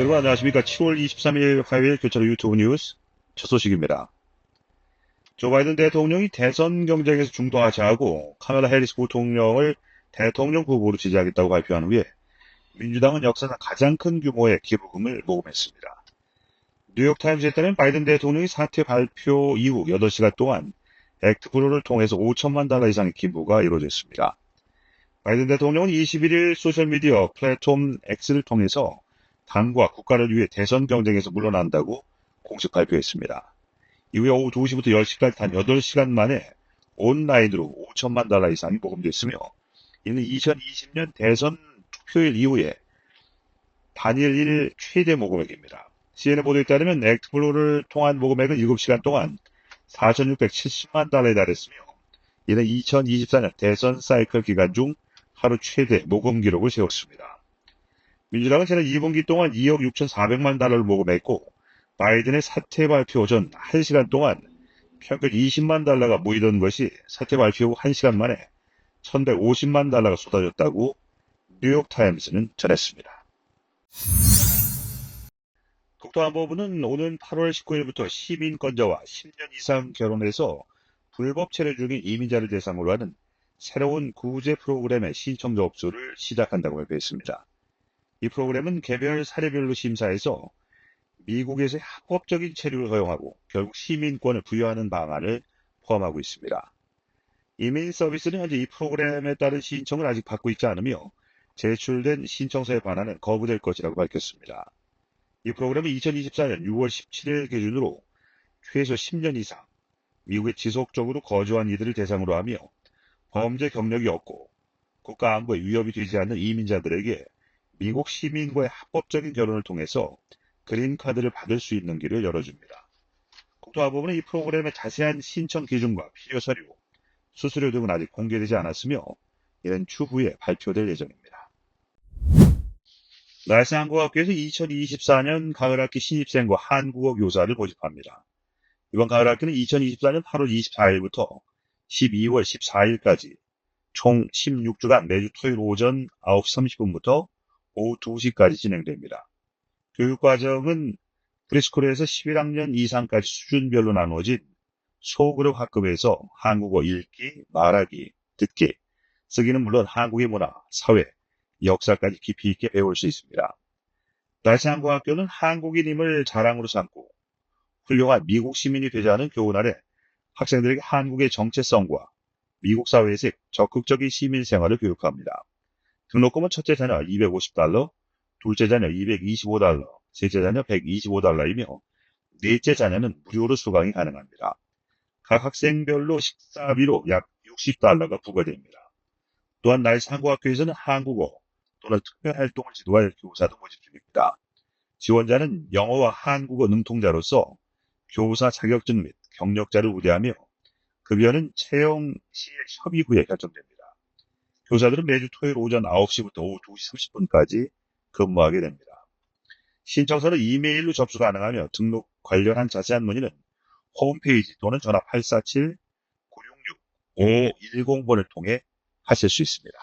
여러분 안녕하십니까. 7월 23일 화요일 교차로 유튜브 뉴스 첫 소식입니다. 조 바이든 대통령이 대선 경쟁에서 중도하자고 카멀라 해리스 부통령을 대통령 후보로 지지하겠다고 발표한 후에 민주당은 역사상 가장 큰 규모의 기부금을 모금했습니다. 뉴욕타임즈에 따르면 바이든 대통령이 사퇴 발표 이후 8시간 동안 액트블루를 통해서 5천만 달러 이상의 기부가 이루어졌습니다. 바이든 대통령은 21일 소셜미디어 플랫폼 X를 통해서 당과 국가를 위해 대선 경쟁에서 물러난다고 공식 발표했습니다. 이후에 오후 2시부터 10시까지 단 8시간 만에 온라인으로 5천만 달러 이상이 모금됐으며 이는 2020년 대선 투표일 이후에 단일 1일 최대 모금액입니다. CNN 보도에 따르면 액트블루를 통한 모금액은 7시간 동안 4,670만 달러에 달했으며 이는 2024년 대선 사이클 기간 중 하루 최대 모금 기록을 세웠습니다. 민주당은 지난 2분기 동안 2억 6,400만 달러를 모금했고 바이든의 사퇴 발표 전 1시간 동안 평균 20만 달러가 모이던 것이 사퇴 발표 후 1시간 만에 1,150만 달러가 쏟아졌다고 뉴욕타임스는 전했습니다. 국토안보부는 오는 8월 19일부터 시민권자와 10년 이상 결혼해서 불법 체류 중인 이민자를 대상으로 하는 새로운 구제 프로그램의 신청 접수를 시작한다고 발표했습니다. 이 프로그램은 개별 사례별로 심사해서 미국에서의 합법적인 체류를 허용하고 결국 시민권을 부여하는 방안을 포함하고 있습니다. 이민 서비스는 현재 이 프로그램에 따른 신청을 아직 받고 있지 않으며 제출된 신청서에 반하는 거부될 것이라고 밝혔습니다. 이 프로그램은 2024년 6월 17일 기준으로 최소 10년 이상 미국에 지속적으로 거주한 이들을 대상으로 하며 범죄 경력이 없고 국가 안보에 위협이 되지 않는 이민자들에게 미국 시민과의 합법적인 결혼을 통해서 그린카드를 받을 수 있는 길을 열어줍니다. 국토안보부는 이 프로그램의 자세한 신청 기준과 필요 서류, 수수료 등은 아직 공개되지 않았으며 이는 추후에 발표될 예정입니다. 날스한국학교에서 2024년 가을학기 신입생과 한국어 교사를 모집합니다. 이번 가을학기는 2024년 8월 24일부터 12월 14일까지 총 16주간 매주 토요일 오전 9시 30분부터 오후 2시까지 진행됩니다. 교육과정은 프리스쿨에서 11학년 이상까지 수준별로 나누어진 소그룹 학급에서 한국어 읽기, 말하기, 듣기, 쓰기는 물론 한국의 문화, 사회, 역사까지 깊이 있게 배울 수 있습니다. 날씨한국학교는 한국인임을 자랑으로 삼고 훌륭한 미국 시민이 되자는 교훈 아래 학생들에게 한국의 정체성과 미국 사회에서의 적극적인 시민 생활을 교육합니다. 등록금은 첫째 자녀 250달러, 둘째 자녀 225달러, 셋째 자녀 125달러이며 넷째 자녀는 무료로 수강이 가능합니다. 각 학생별로 식사비로 약 60달러가 부과됩니다. 또한 날씨한국학교에서는 한국어 또는 특별활동을 지도할 교사도 모집 중입니다. 지원자는 영어와 한국어 능통자로서 교사 자격증 및 경력자를 우대하며 급여는 채용 시 협의 후에 결정됩니다. 교사들은 매주 토요일 오전 9시부터 오후 2시 30분까지 근무하게 됩니다. 신청서는 이메일로 접수 가능하며 등록 관련한 자세한 문의는 홈페이지 또는 전화 847-966-5510번을 통해 하실 수 있습니다.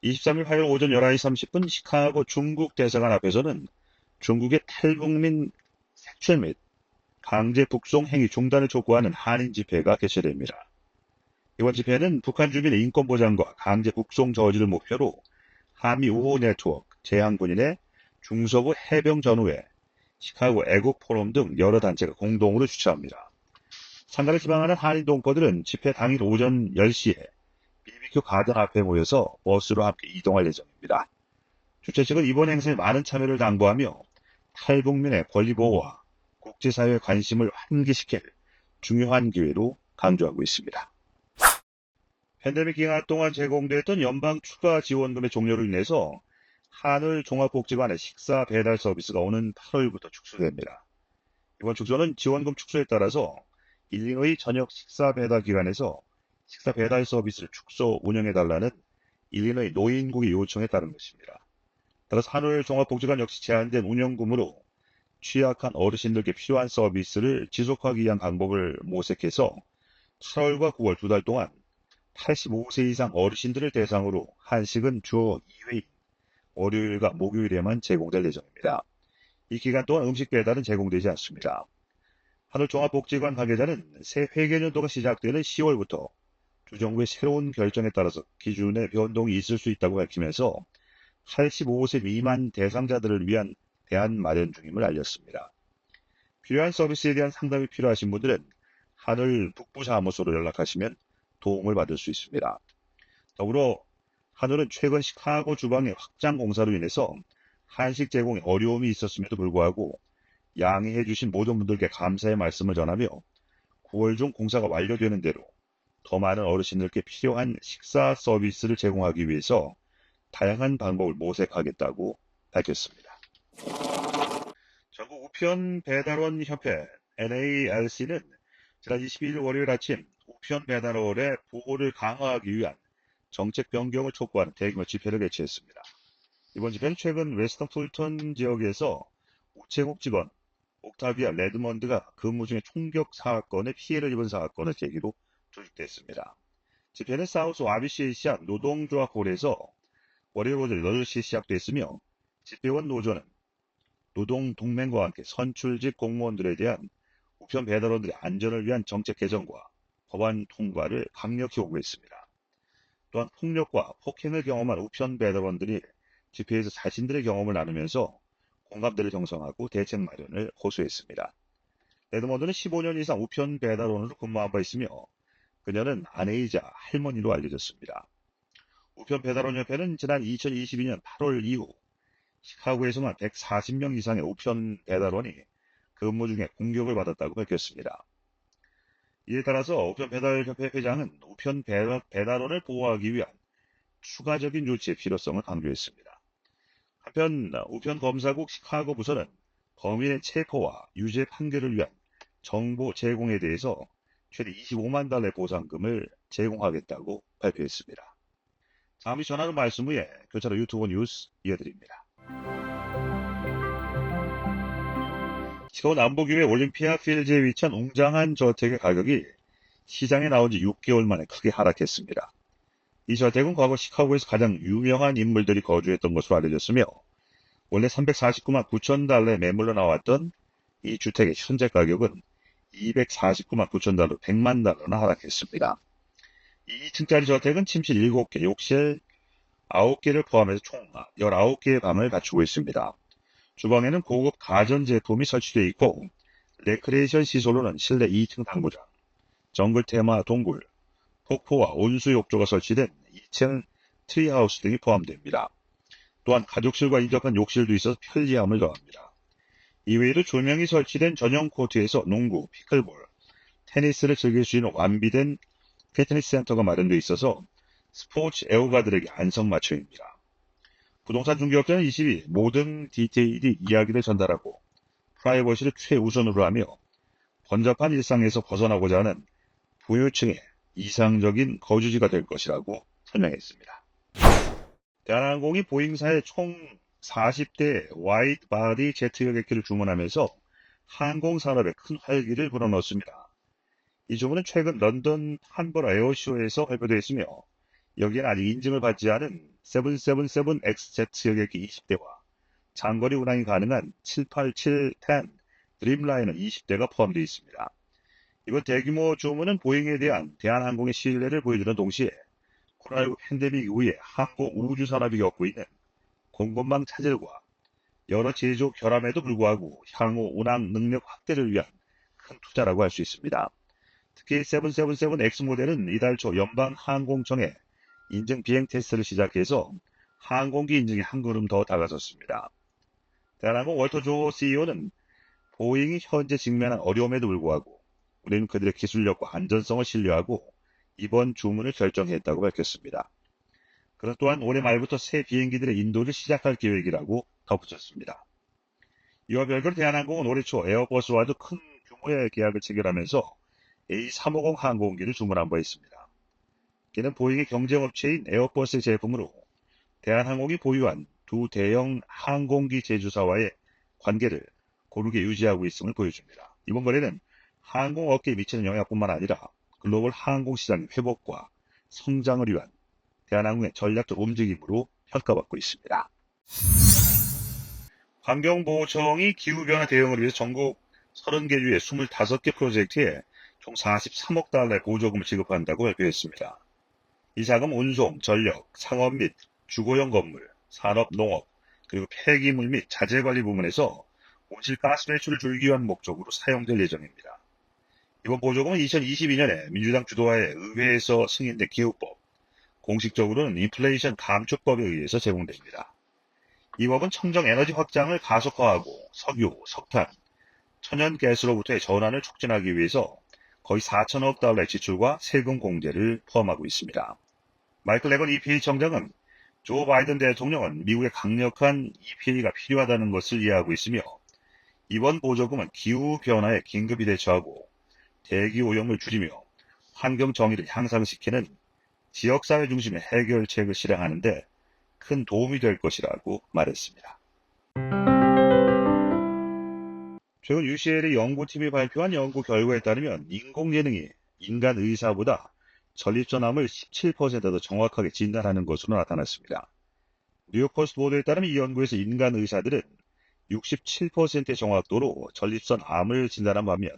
23일 화요일 오전 11시 30분 시카고 중국 대사관 앞에서는 중국의 탈북민 색출 및 강제 북송 행위 중단을 촉구하는 한인 집회가 개최됩니다. 이번 집회는 북한 주민의 인권 보장과 강제 북송 저지를 목표로 한미 우호 네트워크, 재향군인의 중서부 해병 전후회, 시카고 애국 포럼 등 여러 단체가 공동으로 주최합니다. 참가를 희망하는 한인 동포들은 집회 당일 오전 10시에 BBQ 가든 앞에 모여서 버스로 함께 이동할 예정입니다. 주최 측은 이번 행사에 많은 참여를 당부하며 탈북민의 권리 보호와 국제사회의 관심을 환기시킬 중요한 기회로 강조하고 있습니다. 팬데믹 기간 동안 제공됐던 연방 추가 지원금의 종료로 인해서 한울 종합복지관의 식사 배달 서비스가 오는 8월부터 축소됩니다. 이번 축소는 지원금 축소에 따라서 일리노이 전역 식사 배달 기관에서 식사 배달 서비스를 축소 운영해달라는 일리노이 노인국의 요청에 따른 것입니다. 따라서 한울 종합복지관 역시 제한된 운영금으로 취약한 어르신들께 필요한 서비스를 지속하기 위한 방법을 모색해서 7월과 9월 2달 동안 85세 이상 어르신들을 대상으로 한식은 주 2회인 월요일과 목요일에만 제공될 예정입니다. 이 기간 동안 음식 배달은 제공되지 않습니다. 하늘종합복지관 관계자는 새 회계연도가 시작되는 10월부터 주 정부의 새로운 결정에 따라서 기준의 변동이 있을 수 있다고 밝히면서 85세 미만 대상자들을 위한 대안 마련 중임을 알렸습니다. 필요한 서비스에 대한 상담이 필요하신 분들은 하늘 북부사무소로 연락하시면 도움을 받을 수 있습니다. 더불어 하늘은 최근 시카고 주방의 확장 공사로 인해서 한식 제공에 어려움이 있었음에도 불구하고 양해해 주신 모든 분들께 감사의 말씀을 전하며 9월 중 공사가 완료되는 대로 더 많은 어르신들께 필요한 식사 서비스를 제공하기 위해서 다양한 방법을 모색하겠다고 밝혔습니다. 전국 우편 배달원 협회 NARC는 지난 22일 월요일 아침 우편 배달원의 보호를 강화하기 위한 정책 변경을 촉구하는 대규모 집회를 개최했습니다. 이번 집회는 최근 웨스턴 풀턴 지역에서 우체국 직원 옥타비아 레드먼드가 근무 중에 총격 사건에 피해를 입은 사건을 계기로 조직됐습니다. 집회는 사우스 와비시시아 노동조합홀에서 월요일 오전 8시에 시작됐으며 집회원 노조는 노동동맹과 함께 선출직 공무원들에 대한 우편 배달원들의 안전을 위한 정책 개정과 법안 통과를 강력히 요구했습니다. 또한 폭력과 폭행을 경험한 우편 배달원들이 집회에서 자신들의 경험을 나누면서 공감대를 형성하고 대책 마련을 호소했습니다. 레드먼드는 15년 이상 우편 배달원으로 근무한 바 있으며 그녀는 아내이자 할머니로 알려졌습니다. 우편 배달원 협회는 지난 2022년 8월 이후 시카고에서만 140명 이상의 우편 배달원이 근무 중에 공격을 받았다고 밝혔습니다. 이에 따라서 우편 배달협회 회장은 우편 배달원을 보호하기 위한 추가적인 조치의 필요성을 강조했습니다. 한편 우편 검사국 시카고 부서는 범인의 체포와 유죄 판결을 위한 정보 제공에 대해서 최대 25만 달러의 보상금을 제공하겠다고 발표했습니다. 잠시 전화로 말씀 후에 교차로 유튜브 뉴스 이어드립니다. 시카고 남부교회 올림피아 필드에 위치한 웅장한 저택의 가격이 시장에 나온 지 6개월 만에 크게 하락했습니다. 이 저택은 과거 시카고에서 가장 유명한 인물들이 거주했던 것으로 알려졌으며 원래 349만 9천 달러에 매물로 나왔던 이 주택의 현재 가격은 249만 9천 달러, 100만 달러나 하락했습니다. 2층짜리 저택은 침실 7개, 욕실 9개를 포함해서 총 19개의 방을 갖추고 있습니다. 주방에는 고급 가전제품이 설치되어 있고 레크레이션 시설로는 실내 2층 당구장, 정글 테마 동굴, 폭포와 온수 욕조가 설치된 2층 트리하우스 등이 포함됩니다. 또한 가족실과 인접한 욕실도 있어서 편리함을 더합니다. 이외에도 조명이 설치된 전용 코트에서 농구, 피클볼, 테니스를 즐길 수 있는 완비된 피트니스 센터가 마련되어 있어서 스포츠 애호가들에게 안성맞춤입니다. 부동산 중개업자는 22일 모든 디테일이 이야기를 전달하고 프라이버시를 최우선으로 하며 번잡한 일상에서 벗어나고자 하는 부유층의 이상적인 거주지가 될 것이라고 설명했습니다. 대한항공이 보잉사의 총 40대 와이드 바디 제트 여객기를 주문하면서 항공산업에 큰 활기를 불어넣었습니다. 이 주문은 최근 런던 판버라 에어쇼에서 발표되었으며 여기에는 아직 인증을 받지 않은 777X 여객기 20대와 장거리 운항이 가능한 787-10 드림라이너 20대가 포함되어 있습니다. 이번 대규모 주문은 보잉에 대한 대한항공의 신뢰를 보여주는 동시에 코로나19 팬데믹 이후에 항공 우주 산업이 겪고 있는 공급망 차질과 여러 제조 결함에도 불구하고 향후 운항 능력 확대를 위한 큰 투자라고 할 수 있습니다. 특히 777X 모델은 이달 초 연방항공청에 인증 비행 테스트를 시작해서 항공기 인증에 한 걸음 더 다가섰습니다. 대한항공 월터 조 CEO는 보잉이 현재 직면한 어려움에도 불구하고 우리는 그들의 기술력과 안전성을 신뢰하고 이번 주문을 결정했다고 밝혔습니다. 그는 또한 올해 말부터 새 비행기들의 인도를 시작할 계획이라고 덧붙였습니다. 이와 별개로 대한항공은 올해 초 에어버스와도 큰 규모의 계약을 체결하면서 A350 항공기를 주문한 바 있습니다. 이는 보잉의 경쟁업체인 에어버스 제품으로 대한항공이 보유한 두 대형 항공기 제조사와의 관계를 고르게 유지하고 있음을 보여줍니다. 이번 거래는 항공업계에 미치는 영향뿐만 아니라 글로벌 항공시장의 회복과 성장을 위한 대한항공의 전략적 움직임으로 평가받고 있습니다. 환경보호청이 기후변화 대응을 위해서 전국 30개 주의 25개 프로젝트에 총 43억 달러의 보조금을 지급한다고 발표했습니다. 이 자금 운송, 전력, 상업 및 주거용 건물, 산업, 농업, 그리고 폐기물 및 자재관리 부문에서 온실가스 배출을 줄이기 위한 목적으로 사용될 예정입니다. 이번 보조금은 2022년에 민주당 주도하에 의회에서 승인된 기후법, 공식적으로는 인플레이션 감축법에 의해서 제공됩니다. 이 법은 청정에너지 확장을 가속화하고 석유, 석탄, 천연가스로부터의 전환을 촉진하기 위해서 거의 4천억 달러의 지출과 세금 공제를 포함하고 있습니다. 마이클 레건 EPA 청장은 조 바이든 대통령은 미국의 강력한 EPA가 필요하다는 것을 이해하고 있으며 이번 보조금은 기후변화에 긴급히 대처하고 대기오염을 줄이며 환경 정의를 향상시키는 지역사회 중심의 해결책을 실행하는 데 큰 도움이 될 것이라고 말했습니다. 최근 UCL의 연구팀이 발표한 연구 결과에 따르면 인공지능이 인간 의사보다 전립선암을 17% 더 정확하게 진단하는 것으로 나타났습니다. 뉴욕포스트 보도에 따르면 이 연구에서 인간 의사들은 67%의 정확도로 전립선암을 진단한 반면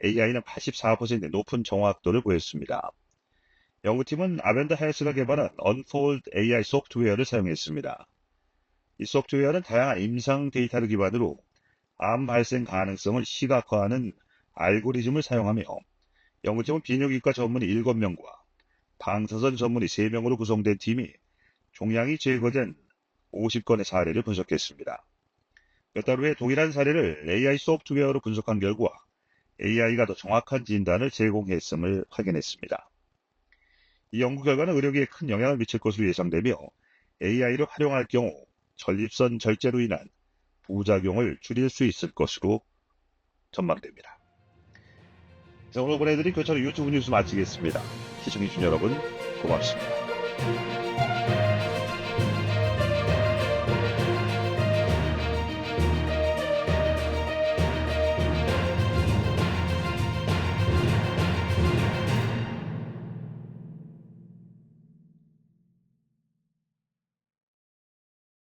AI는 84%의 높은 정확도를 보였습니다. 연구팀은 아벤더 헬스가 개발한 Unfold AI 소프트웨어를 사용했습니다. 이 소프트웨어는 다양한 임상 데이터를 기반으로 암 발생 가능성을 시각화하는 알고리즘을 사용하며 연구팀은 비뇨기과 전문의 7명과 방사선 전문의 3명으로 구성된 팀이 종양이 제거된 50건의 사례를 분석했습니다. 몇 달 후에 동일한 사례를 AI 소프트웨어로 분석한 결과 AI가 더 정확한 진단을 제공했음을 확인했습니다. 이 연구 결과는 의료계에 큰 영향을 미칠 것으로 예상되며 AI를 활용할 경우 전립선 절제로 인한 부작용을 줄일 수 있을 것으로 전망됩니다. 자, 오늘 보내드린 교차로 유튜브 뉴스 마치겠습니다. 시청해주신 여러분 고맙습니다.